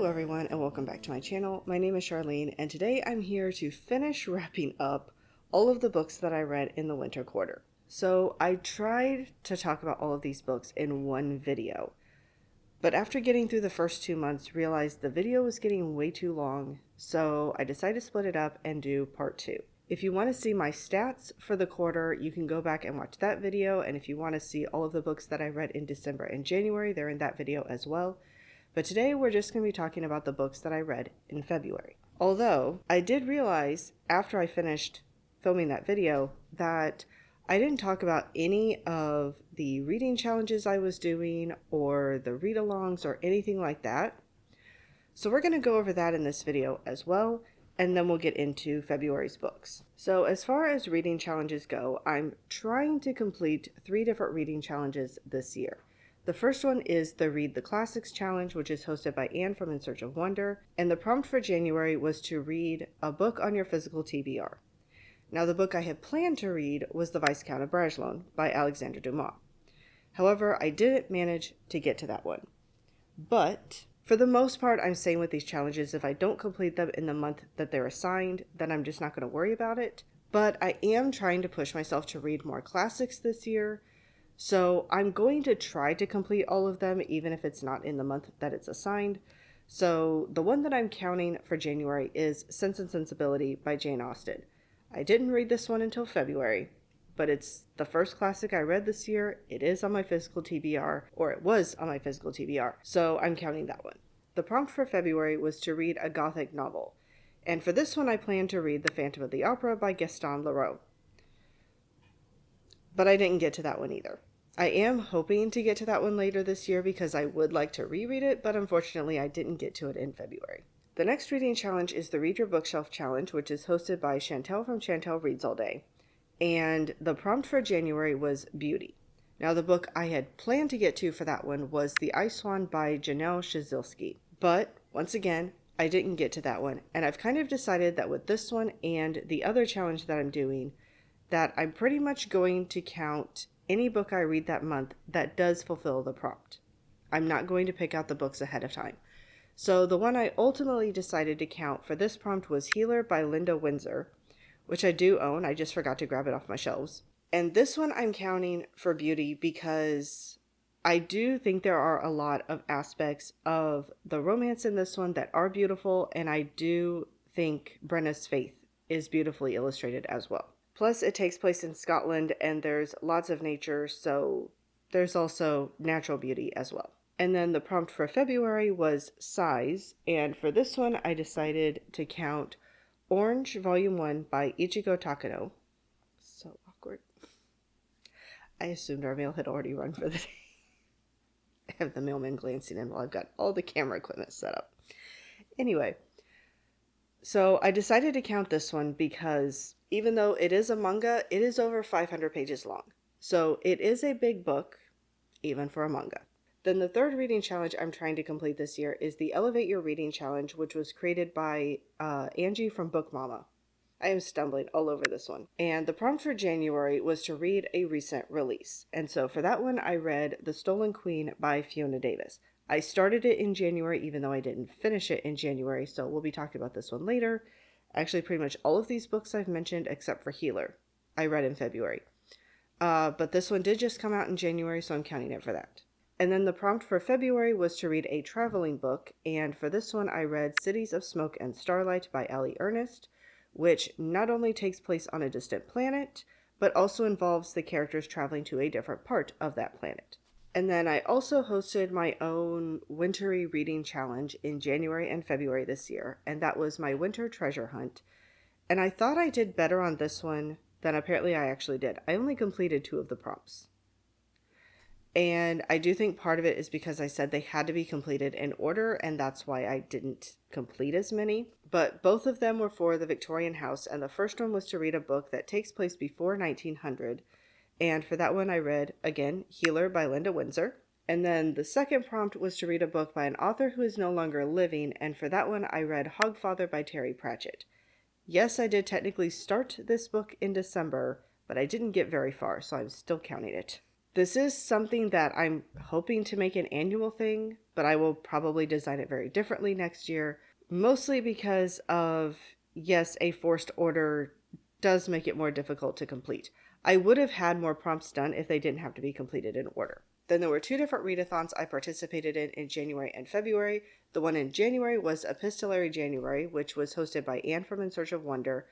everyone, and welcome back to my channel. My name is Charlene, and today I'm here to finish wrapping up all of the books that I read in the winter quarter. So I tried to talk about all of these books in one video, but after getting through the first 2 months, realized the video was getting way too long, so I decided to split it up and do part 2. If you want to see my stats for the quarter, you can go back and watch that video, and if you want to see all of the books that I read in December and January, they're in that video as well. But today we're just going to be talking about the books that I read in February. Although I did realize after I finished filming that video that I didn't talk about any of the reading challenges I was doing or the read-alongs or anything like that. So we're going to go over that in this video as well, and then we'll get into February's books. So as far as reading challenges go, I'm trying to complete 3 different reading challenges this year. The first one is the Read the Classics Challenge, which is hosted by Anne from In Search of Wonder, and the prompt for January was to read a book on your physical TBR. Now, the book I had planned to read was The Viscount of Bragelonne by Alexandre Dumas. However, I didn't manage to get to that one. But for the most part, I'm saying with these challenges, if I don't complete them in the month that they're assigned, then I'm just not going to worry about it. But I am trying to push myself to read more classics this year. So I'm going to try to complete all of them, even if it's not in the month that it's assigned. So the one that I'm counting for January is Sense and Sensibility by Jane Austen. I didn't read this one until February, but it's the first classic I read this year. It is on my physical TBR, or it was on my physical TBR, so I'm counting that one. The prompt for February was to read a Gothic novel, and for this one I plan to read The Phantom of the Opera by Gaston Leroux. But I didn't get to that one either. I am hoping to get to that one later this year because I would like to reread it, but unfortunately I didn't get to it in February. The next reading challenge is the Read Your Bookshelf Challenge, which is hosted by Chantel from Chantel Reads All Day. And the prompt for January was Beauty. Now, the book I had planned to get to for that one was The Ice Swan by Janelle Szylski. But, once again, I didn't get to that one. And I've kind of decided that with this one and the other challenge that I'm doing, that I'm pretty much going to count any book I read that month that does fulfill the prompt. I'm not going to pick out the books ahead of time. So the one I ultimately decided to count for this prompt was Healer by Linda Windsor, which I do own. I just forgot to grab it off my shelves. And this one I'm counting for Beauty because I do think there are a lot of aspects of the romance in this one that are beautiful, and I do think Brenna's faith is beautifully illustrated as well. Plus, it takes place in Scotland, and there's lots of nature, so there's also natural beauty as well. And then the prompt for February was Size, and for this one, I decided to count Orange Volume 1 by Ichigo Takano. So awkward. I assumed our mail had already run for the day. I have the mailman glancing in while I've got all the camera equipment set up. Anyway, so I decided to count this one because even though it is a manga, it is over 500 pages long. So it is a big book, even for a manga. Then the third reading challenge I'm trying to complete this year is the Elevate Your Reading Challenge, which was created by Angie from Book Mama. I am stumbling all over this one. And the prompt for January was to read a recent release. And so for that one, I read The Stolen Queen by Fiona Davis. I started it in January, even though I didn't finish it in January, so we'll be talking about this one later. Actually, pretty much all of these books I've mentioned, except for Healer, I read in February. But this one did just come out in January, so I'm counting it for that. And then the prompt for February was to read a traveling book, and for this one I read Cities of Smoke and Starlight by Ellie Ernest, which not only takes place on a distant planet, but also involves the characters traveling to a different part of that planet. And then I also hosted my own wintry reading challenge in January and February this year, and that was my winter treasure hunt. And I thought I did better on this one than apparently I actually did. I only completed 2 of the prompts. And I do think part of it is because I said they had to be completed in order, and that's why I didn't complete as many. But both of them were for the Victorian house, and the first one was to read a book that takes place before 1900. And for that one I read, again, Healer by Linda Windsor. And then the second prompt was to read a book by an author who is no longer living, and for that one I read Hogfather by Terry Pratchett. Yes, I did technically start this book in December, but I didn't get very far, so I'm still counting it. This is something that I'm hoping to make an annual thing, but I will probably design it very differently next year, mostly because of, yes, a forced order does make it more difficult to complete. I would have had more prompts done if they didn't have to be completed in order. Then there were 2 different readathons I participated in January and February. The one in January was Epistolary January, which was hosted by Anne from In Search of Wonder.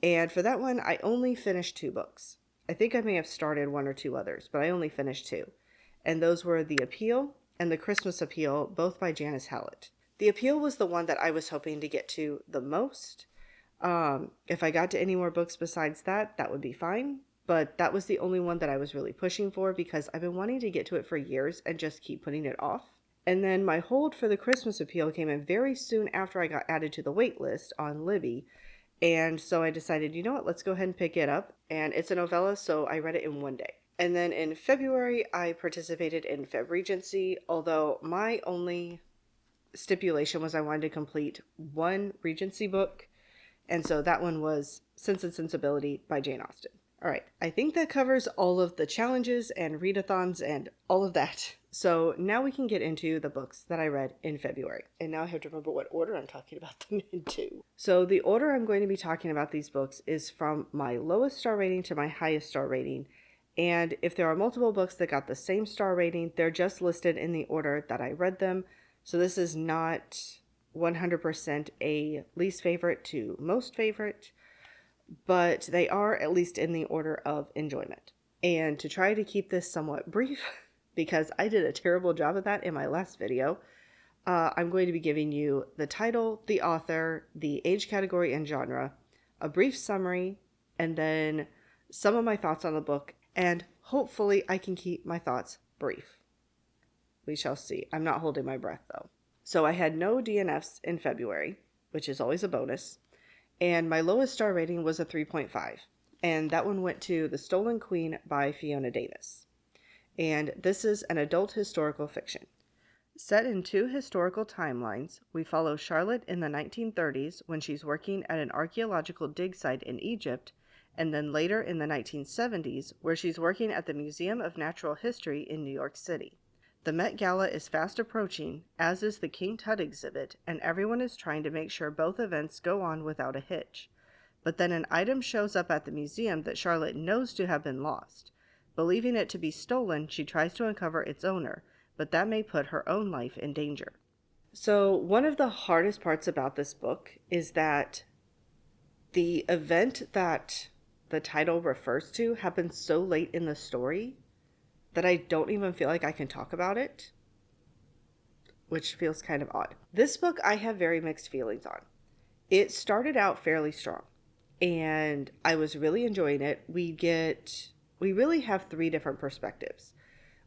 And for that one, I only finished 2 books. I think I may have started 1 or 2 others, but I only finished 2. And those were The Appeal and The Christmas Appeal, both by Janice Hallett. The Appeal was the one that I was hoping to get to the most. If I got to any more books besides that, that would be fine. But that was the only one that I was really pushing for because I've been wanting to get to it for years and just keep putting it off. And then my hold for The Christmas Appeal came in very soon after I got added to the wait list on Libby. And so I decided, you know what, let's go ahead and pick it up. And it's a novella, so I read it in 1 day. And then in February, I participated in Feb Regency, although my only stipulation was I wanted to complete 1 Regency book. And so that one was Sense and Sensibility by Jane Austen. All right, I think that covers all of the challenges and readathons and all of that. So now we can get into the books that I read in February. And now I have to remember what order I'm talking about them into. So the order I'm going to be talking about these books is from my lowest star rating to my highest star rating. And if there are multiple books that got the same star rating, they're just listed in the order that I read them. So this is not 100% a least favorite to most favorite, but they are at least in the order of enjoyment. And to try to keep this somewhat brief, because I did a terrible job of that in my last video, I'm going to be giving you the title, the author, the age category and genre, a brief summary, and then some of my thoughts on the book, and hopefully I can keep my thoughts brief. We shall see. I'm not holding my breath though. So I had no DNFs in February, which is always a bonus. And my lowest star rating was a 3.5. And that one went to The Stolen Queen by Fiona Davis. And this is an adult historical fiction. Set in 2 historical timelines, we follow Charlotte in the 1930s when she's working at an archaeological dig site in Egypt, and then later in the 1970s where she's working at the Museum of Natural History in New York City. The Met Gala is fast approaching, as is the King Tut exhibit, and everyone is trying to make sure both events go on without a hitch. But then an item shows up at the museum that Charlotte knows to have been lost. Believing it to be stolen, she tries to uncover its owner, but that may put her own life in danger. So one of the hardest parts about this book is that the event that the title refers to happens so late in the story that I don't even feel like I can talk about it, which feels kind of odd. This book I have very mixed feelings on. It started out fairly strong, and I was really enjoying it. We really have 3 different perspectives.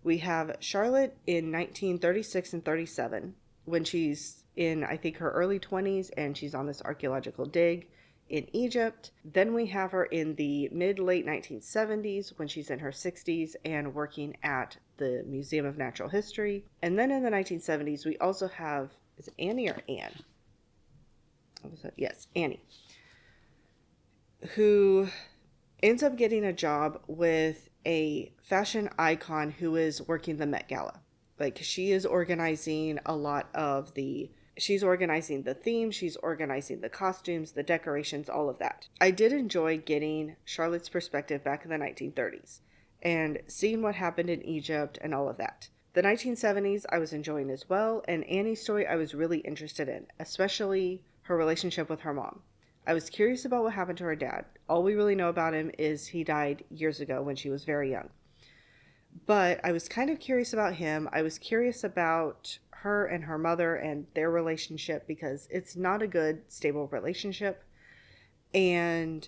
We have Charlotte in 1936 and 37, when she's in, I think, her early 20s, and she's on this archaeological dig in Egypt. Then we have her in the mid-late 1970s when she's in her 60s and working at the Museum of Natural History. And then in the 1970s, we also have, is it Annie or Anne? Yes, Annie, who ends up getting a job with a fashion icon who is working the Met Gala. Like, she is organizing a lot of she's organizing the theme, she's organizing the costumes, the decorations, all of that. I did enjoy getting Charlotte's perspective back in the 1930s and seeing what happened in Egypt and all of that. The 1970s I was enjoying as well, and Annie's story I was really interested in, especially her relationship with her mom. I was curious about what happened to her dad. All we really know about him is he died years ago when she was very young. But I was kind of curious about him. I was curious about her and her mother and their relationship because it's not a good, stable relationship, and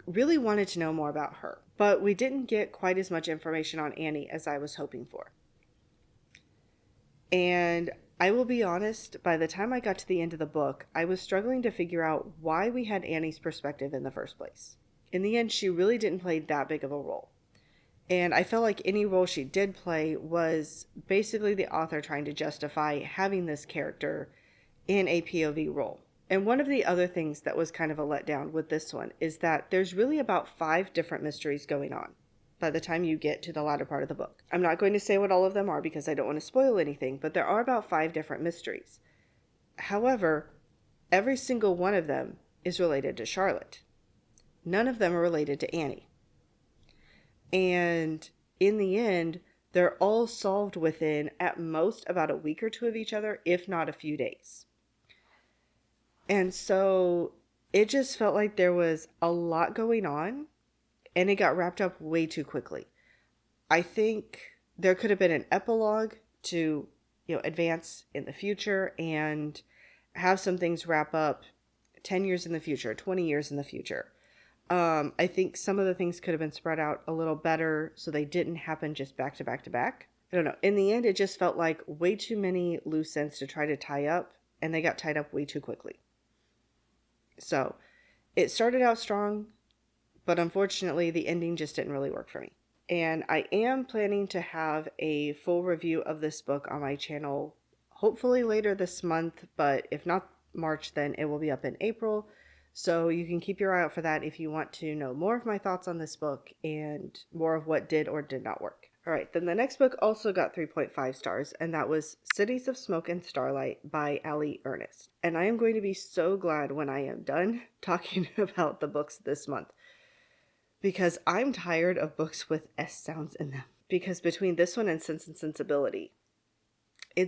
really wanted to know more about her. But we didn't get quite as much information on Annie as I was hoping for. And I will be honest, by the time I got to the end of the book, I was struggling to figure out why we had Annie's perspective in the first place. In the end, she really didn't play that big of a role. And I felt like any role she did play was basically the author trying to justify having this character in a POV role. And one of the other things that was kind of a letdown with this one is that there's really about 5 different mysteries going on. by the time you get to the latter part of the book. I'm not going to say what all of them are because I don't want to spoil anything, but there are about 5 different mysteries. However, every single one of them is related to Charlotte. None of them are related to Annie. And in the end, they're all solved within, at most, about a week or two of each other, if not a few days. And so it just felt like there was a lot going on, and it got wrapped up way too quickly. I think there could have been an epilogue to, advance in the future and have some things wrap up 10 years in the future, 20 years in the future. I think some of the things could have been spread out a little better so they didn't happen just back to back to back. I don't know. In the end, it just felt like way too many loose ends to try to tie up, and they got tied up way too quickly. So it started out strong, but unfortunately, the ending just didn't really work for me. And I am planning to have a full review of this book on my channel, hopefully later this month, but if not March, then it will be up in April. So you can keep your eye out for that if you want to know more of my thoughts on this book and more of what did or did not work. All right, then the next book also got 3.5 stars, and that was Cities of Smoke and Starlight by Allie Ernest. And I am going to be so glad when I am done talking about the books this month, because I'm tired of books with S sounds in them. Because between this one and Sense and Sensibility, I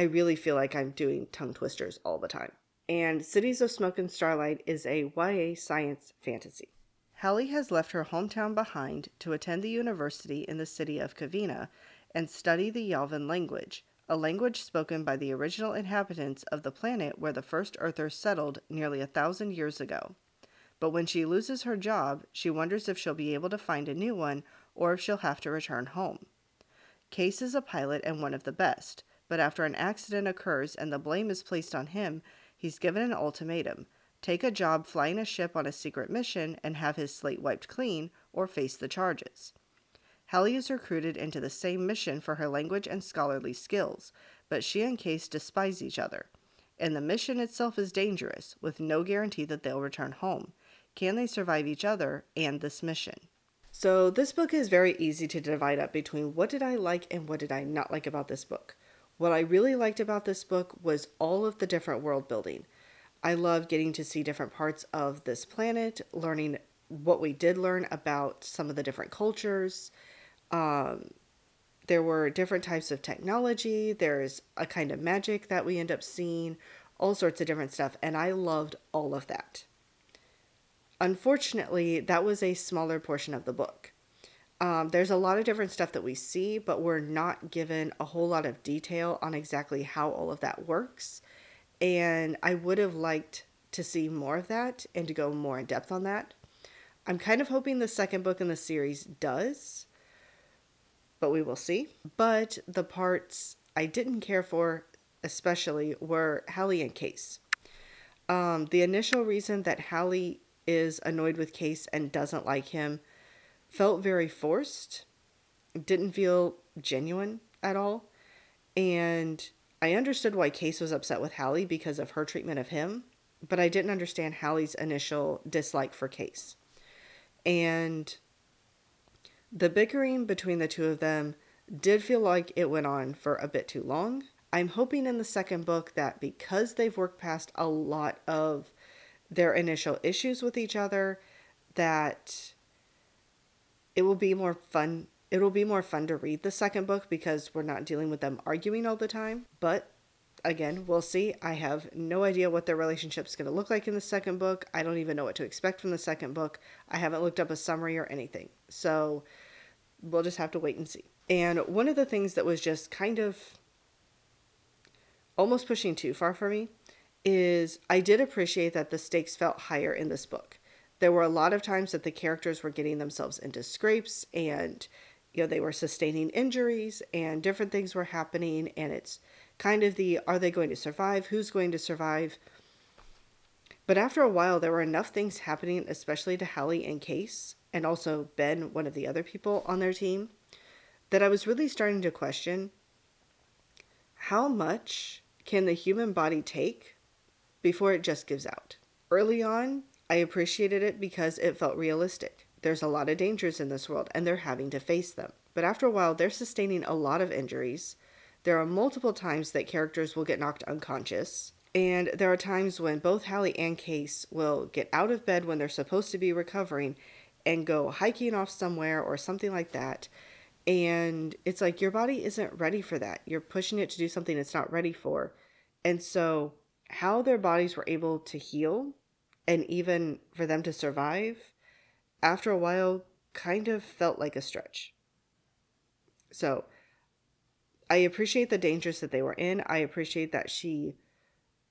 really feel like I'm doing tongue twisters all the time. And Cities of Smoke and Starlight is a YA science fantasy. Hallie has left her hometown behind to attend the university in the city of Kavina and study the Yalvan language, a language spoken by the original inhabitants of the planet where the first Earthers settled nearly 1,000 years ago. But when she loses her job, she wonders if she'll be able to find a new one or if she'll have to return home. Case is a pilot and one of the best, but after an accident occurs and the blame is placed on him, he's given an ultimatum: take a job flying a ship on a secret mission and have his slate wiped clean, or face the charges. Hallie is recruited into the same mission for her language and scholarly skills, but she and Case despise each other. And the mission itself is dangerous, with no guarantee that they'll return home. Can they survive each other and this mission? So this book is very easy to divide up between what did I like and what did I not like about this book. What I really liked about this book was all of the different world building. I love getting to see different parts of this planet, learning what we did learn about some of the different cultures. There were different types of technology. There's a kind of magic that we end up seeing, all sorts of different stuff, and I loved all of that. Unfortunately, that was a smaller portion of the book. There's a lot of different stuff that we see, but we're not given a whole lot of detail on exactly how all of that works. And I would have liked to see more of that and to go more in depth on that. I'm kind of hoping the second book in the series does, but we will see. But the parts I didn't care for especially were Hallie and Case. The initial reason that Hallie is annoyed with Case and doesn't like him felt very forced, didn't feel genuine at all. And I understood why Case was upset with Hallie because of her treatment of him, but I didn't understand Hallie's initial dislike for Case. And the bickering between the two of them did feel like it went on for a bit too long. I'm hoping in the second book that because they've worked past a lot of their initial issues with each other, that it will be more fun. It'll be more fun to read the second book because we're not dealing with them arguing all the time. But again, we'll see. I have no idea what their relationship's going to look like in the second book. I don't even know what to expect from the second book. I haven't looked up a summary or anything. So we'll just have to wait and see. And one of the things that was just kind of almost pushing too far for me is I did appreciate that the stakes felt higher in this book. There were a lot of times that the characters were getting themselves into scrapes and, they were sustaining injuries and different things were happening. And it's kind of are they going to survive? Who's going to survive? But after a while, there were enough things happening, especially to Hallie and Case, and also Ben, one of the other people on their team, that I was really starting to question, how much can the human body take before it just gives out? Early on, I appreciated it because it felt realistic. there's a lot of dangers in this world and they're having to face them. But after a while, they're sustaining a lot of injuries. There are multiple times that characters will get knocked unconscious. And there are times when both Hallie and Case will get out of bed when they're supposed to be recovering and go hiking off somewhere or something like that. And it's like your body isn't ready for that. You're pushing it to do something it's not ready for. And so, how their bodies were able to heal and even for them to survive after a while kind of felt like a stretch. So, I appreciate the dangers that they were in. I appreciate that she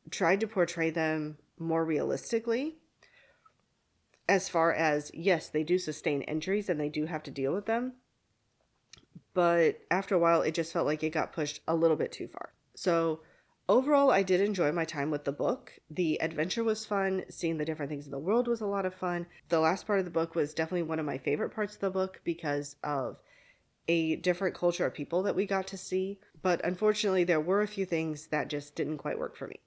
tried to portray them more realistically. As far as, yes, they do sustain injuries and they do have to deal with them. But after a while, it just felt like it got pushed a little bit too far. So overall, I did enjoy my time with the book. The adventure was fun. Seeing the different things in the world was a lot of fun. The last part of the book was definitely one of my favorite parts of the book because of a different culture of people that we got to see. But unfortunately, there were a few things that just didn't quite work for me.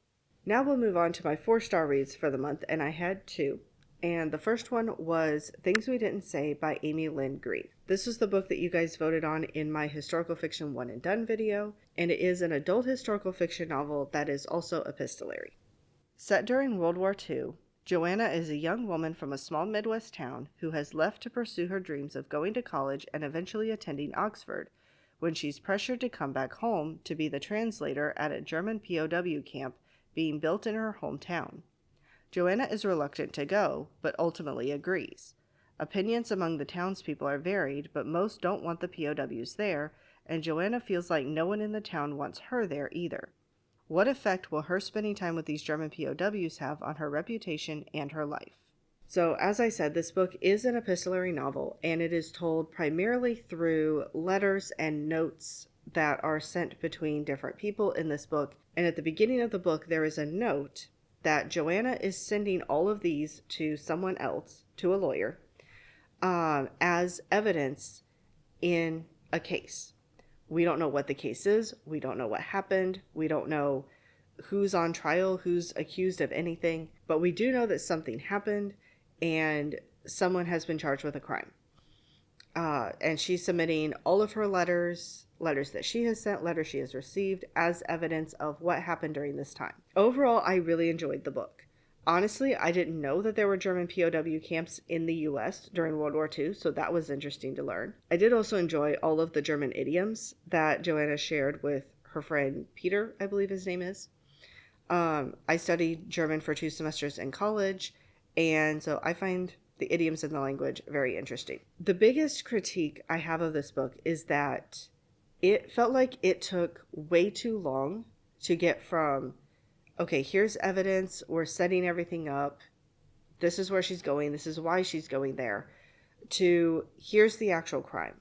Now we'll move on to my 4-star reads for the month, and I had 2. And the first one was Things We Didn't Say by Amy Lynn Green. This is the book that you guys voted on in my historical fiction one and done video, and it is an adult historical fiction novel that is also epistolary. Set during World War II, Joanna is a young woman from a small Midwest town who has left to pursue her dreams of going to college and eventually attending Oxford when she's pressured to come back home to be the translator at a German POW camp being built in her hometown. Joanna is reluctant to go, but ultimately agrees. Opinions among the townspeople are varied, but most don't want the POWs there, and Joanna feels like no one in the town wants her there either. What effect will her spending time with these German POWs have on her reputation and her life? So, as I said, this book is an epistolary novel, and it is told primarily through letters and notes that are sent between different people in this book. And at the beginning of the book, there is a note that Joanna is sending all of these to someone else, to a lawyer, as evidence in a case. We don't know what the case is. We don't know what happened. We don't know who's on trial, who's accused of anything. But we do know that something happened and someone has been charged with a crime. And she's submitting all of her letters that she has sent, letters she has received as evidence of what happened during this time. Overall, I really enjoyed the book. Honestly, I didn't know that there were German POW camps in the US during World War II, so that was interesting to learn. I did also enjoy all of the German idioms that Joanna shared with her friend Peter, I believe his name is. I studied German for 2 semesters in college, and so I find the idioms in the language very interesting. The biggest critique I have of this book is that it felt like it took way too long to get from, okay, here's evidence, we're setting everything up, this is where she's going, this is why she's going there, to here's the actual crime.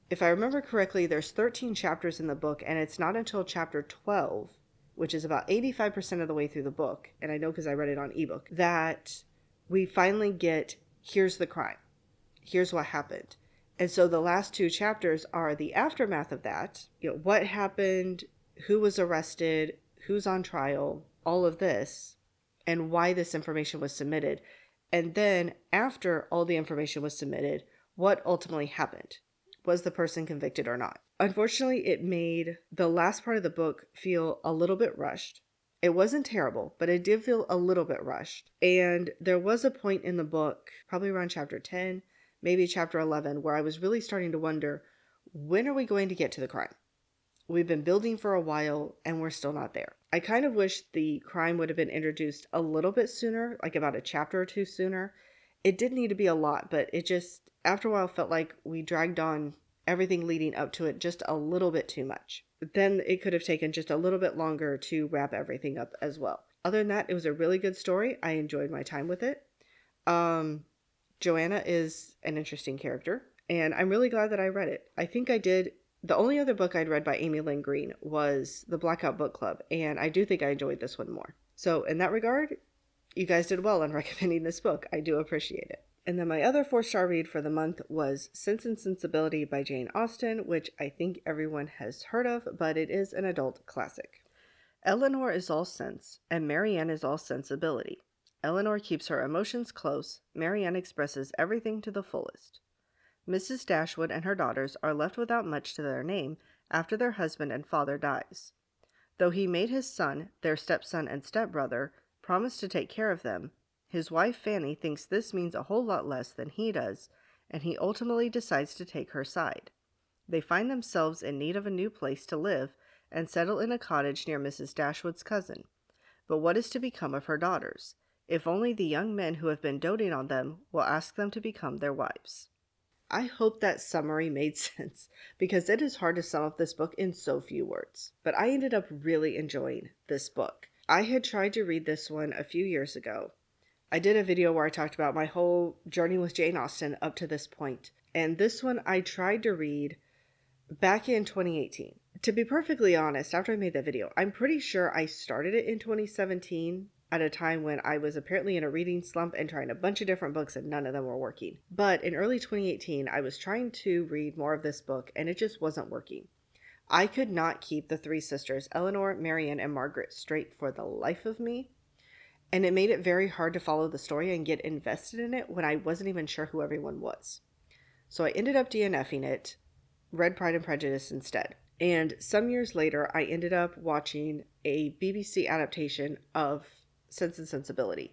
If I remember correctly, there's 13 chapters in the book, and it's not until chapter 12, which is about 85% of the way through the book, and I know because I read it on ebook, that we finally get, here's the crime, here's what happened. And so the last 2 chapters are the aftermath of that. What happened, who was arrested, who's on trial, all of this, and why this information was submitted. And then after all the information was submitted, what ultimately happened. Was the person convicted or not? Unfortunately, it made the last part of the book feel a little bit rushed. It wasn't terrible, but it did feel a little bit rushed. And there was a point in the book, probably around chapter 10, maybe chapter 11, where I was really starting to wonder, when are we going to get to the crime? We've been building for a while and we're still not there. I kind of wish the crime would have been introduced a little bit sooner, like about a chapter or 2 sooner. It didn't need to be a lot, but it just, after a while, felt like we dragged on everything leading up to it just a little bit too much. Then it could have taken just a little bit longer to wrap everything up as well. Other than that, it was a really good story. I enjoyed my time with it. Joanna is an interesting character, and I'm really glad that I read it. I think I did. The only other book I'd read by Amy Lynn Green was The Blackout Book Club, and I do think I enjoyed this one more. So in that regard, you guys did well on recommending this book. I do appreciate it. And then my other 4-star read for the month was Sense and Sensibility by Jane Austen, which I think everyone has heard of, but it is an adult classic. Eleanor is all sense, and Marianne is all sensibility. Eleanor keeps her emotions close. Marianne expresses everything to the fullest. Mrs. Dashwood and her daughters are left without much to their name after their husband and father dies. Though he made his son, their stepson and stepbrother, promise to take care of them, his wife Fanny thinks this means a whole lot less than he does, and he ultimately decides to take her side. They find themselves in need of a new place to live and settle in a cottage near Mrs. Dashwood's cousin. But what is to become of her daughters? If only the young men who have been doting on them will ask them to become their wives. I hope that summary made sense, because it is hard to sum up this book in so few words. But I ended up really enjoying this book. I had tried to read this one a few years ago. I did a video where I talked about my whole journey with Jane Austen up to this point. And this one I tried to read back in 2018. To be perfectly honest, after I made that video, I'm pretty sure I started it in 2017 at a time when I was apparently in a reading slump and trying a bunch of different books and none of them were working. But in early 2018, I was trying to read more of this book and it just wasn't working. I could not keep the three sisters, Eleanor, Marianne, and Margaret, straight for the life of me. And it made it very hard to follow the story and get invested in it when I wasn't even sure who everyone was. So I ended up DNFing it, read Pride and Prejudice instead. And some years later, I ended up watching a BBC adaptation of Sense and Sensibility.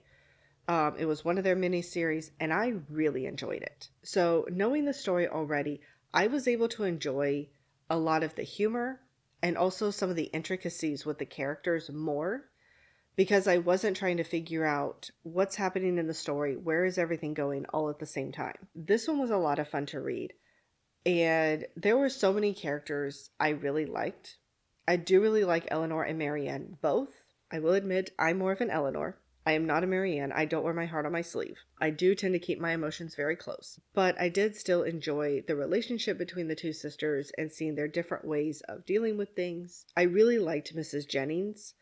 It was one of their miniseries, and I really enjoyed it. So knowing the story already, I was able to enjoy a lot of the humor and also some of the intricacies with the characters more, because I wasn't trying to figure out what's happening in the story, where is everything going all at the same time. This one was a lot of fun to read. And there were so many characters I really liked. I do really like Eleanor and Marianne both. I will admit I'm more of an Eleanor. I am not a Marianne. I don't wear my heart on my sleeve. I do tend to keep my emotions very close. But I did still enjoy the relationship between the two sisters and seeing their different ways of dealing with things. I really liked Mrs. Jennings.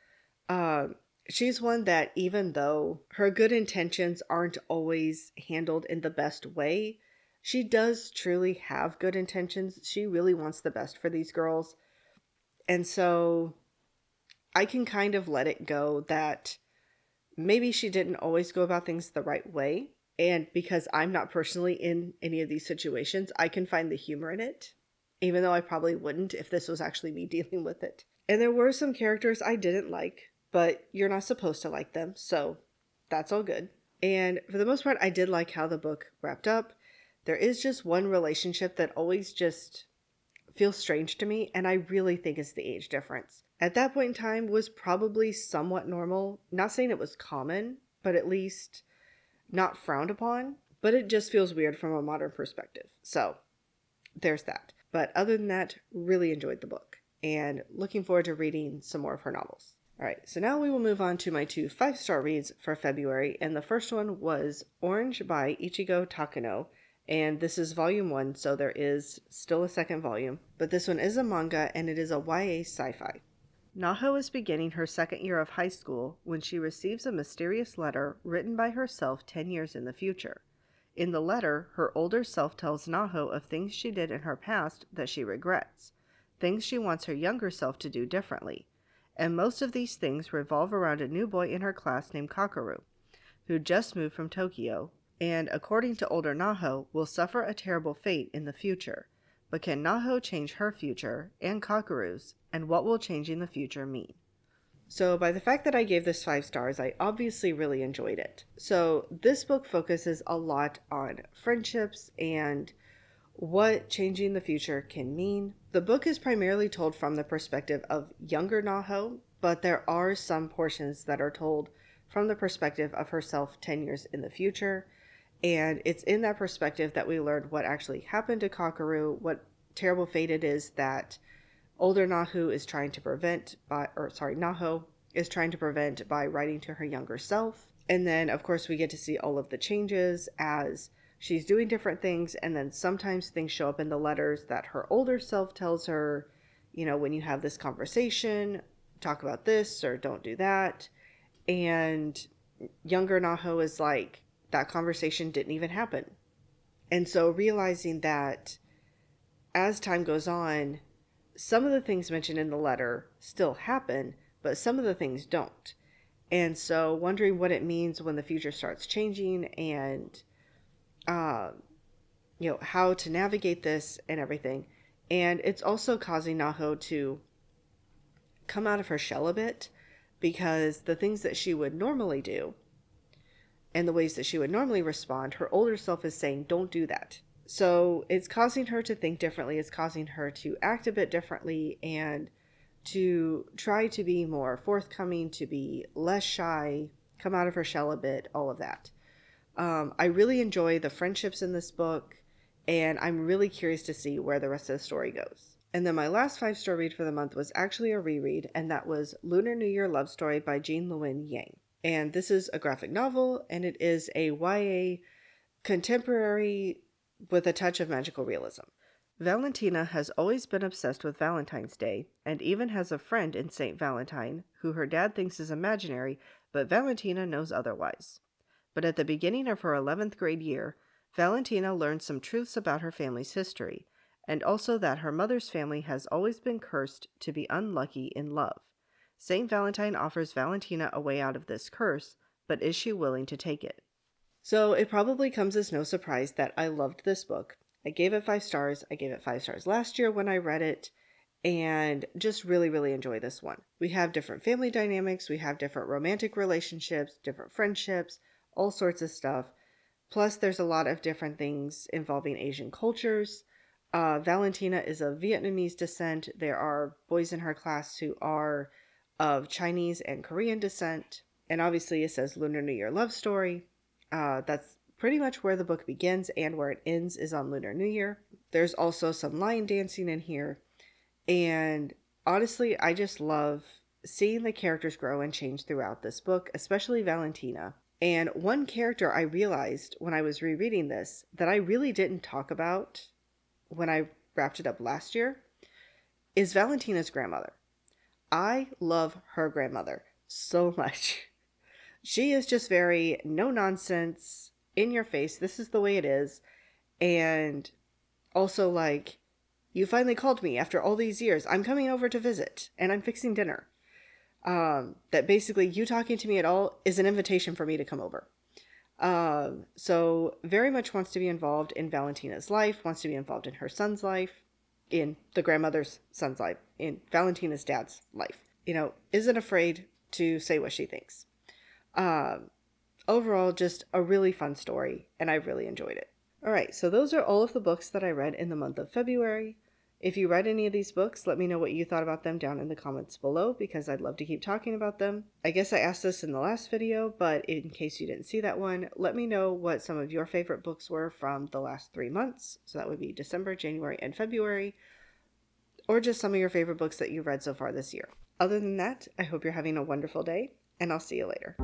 She's one that, even though her good intentions aren't always handled in the best way, she does truly have good intentions. She really wants the best for these girls. And so I can kind of let it go that maybe she didn't always go about things the right way. And because I'm not personally in any of these situations, I can find the humor in it, even though I probably wouldn't if this was actually me dealing with it. And there were some characters I didn't like, but you're not supposed to like them, so that's all good. And for the most part, I did like how the book wrapped up. There is just one relationship that always just feels strange to me, and I really think it's the age difference. At that point in time was probably somewhat normal. Not saying it was common, but at least not frowned upon. But it just feels weird from a modern perspective. So there's that. But other than that, really enjoyed the book and looking forward to reading some more of her novels. All right, so now we will move on to my 2 5-star reads for February, and the first one was Orange by Ichigo Takano, and this is volume 1, so there is still a second volume, but this one is a manga and it is a YA sci-fi. Naho is beginning her second year of high school when she receives a mysterious letter written by herself 10 years in the future. In the letter, her older self tells Naho of things she did in her past that she regrets, things she wants her younger self to do differently. And most of these things revolve around a new boy in her class named Kakeru, who just moved from Tokyo, and according to older Naho, will suffer a terrible fate in the future. But can Naho change her future, and Kakeru's, and what will changing the future mean? So by the fact that I gave this 5 stars, I obviously really enjoyed it. So this book focuses a lot on friendships and what changing the future can mean. The book is primarily told from the perspective of younger Naho, but there are some portions that are told from the perspective of herself 10 years in the future. And it's in that perspective that we learned what actually happened to Kakeru, what terrible fate it is that older Naho is trying to prevent by writing to her younger self. And then, of course, we get to see all of the changes as she's doing different things, and then sometimes things show up in the letters that her older self tells her, when you have this conversation, talk about this or don't do that. And younger Naho is like, that conversation didn't even happen. And so realizing that as time goes on, some of the things mentioned in the letter still happen, but some of the things don't. And so wondering what it means when the future starts changing and, um, how to navigate this and everything. And it's also causing Naho to come out of her shell a bit because the things that she would normally do and the ways that she would normally respond, her older self is saying, don't do that. So it's causing her to think differently. It's causing her to act a bit differently and to try to be more forthcoming, to be less shy, come out of her shell a bit, all of that. I really enjoy the friendships in this book, and I'm really curious to see where the rest of the story goes. And then my last 5-star read for the month was actually a reread, and that was Lunar New Year Love Story by Jean Lewin Yang. And this is a graphic novel, and it is a YA contemporary with a touch of magical realism. Valentina has always been obsessed with Valentine's Day, and even has a friend in St. Valentine, who her dad thinks is imaginary, but Valentina knows otherwise. But at the beginning of her 11th grade year, Valentina learns some truths about her family's history, and also that her mother's family has always been cursed to be unlucky in love. St. Valentine offers Valentina a way out of this curse, but is she willing to take it? So it probably comes as no surprise that I loved this book. I gave it 5 stars. I gave it 5 stars last year when I read it, and just really, really enjoy this one. We have different family dynamics, we have different romantic relationships, different friendships, all sorts of stuff. Plus, there's a lot of different things involving Asian cultures. Valentina is of Vietnamese descent. There are boys in her class who are of Chinese and Korean descent. And obviously, it says Lunar New Year Love Story. That's pretty much where the book begins, and where it ends is on Lunar New Year. There's also some lion dancing in here. And honestly, I just love seeing the characters grow and change throughout this book, especially Valentina. And one character I realized when I was rereading this that I really didn't talk about when I wrapped it up last year is Valentina's grandmother. I love her grandmother so much. She is just very no nonsense, in your face, this is the way it is. And also, like, you finally called me after all these years. I'm coming over to visit and I'm fixing dinner. That basically you talking to me at all is an invitation for me to come over. So very much wants to be involved in Valentina's life, wants to be involved in her son's life, in the grandmother's son's life, in Valentina's dad's life. Isn't afraid to say what she thinks. Overall, just a really fun story, and I really enjoyed it. All right, so those are all of the books that I read in the month of February. If you read any of these books, let me know what you thought about them down in the comments below, because I'd love to keep talking about them. I guess I asked this in the last video, but in case you didn't see that one, let me know what some of your favorite books were from the last 3 months. So that would be December, January, and February, or just some of your favorite books that you've read so far this year. Other than that, I hope you're having a wonderful day, and I'll see you later.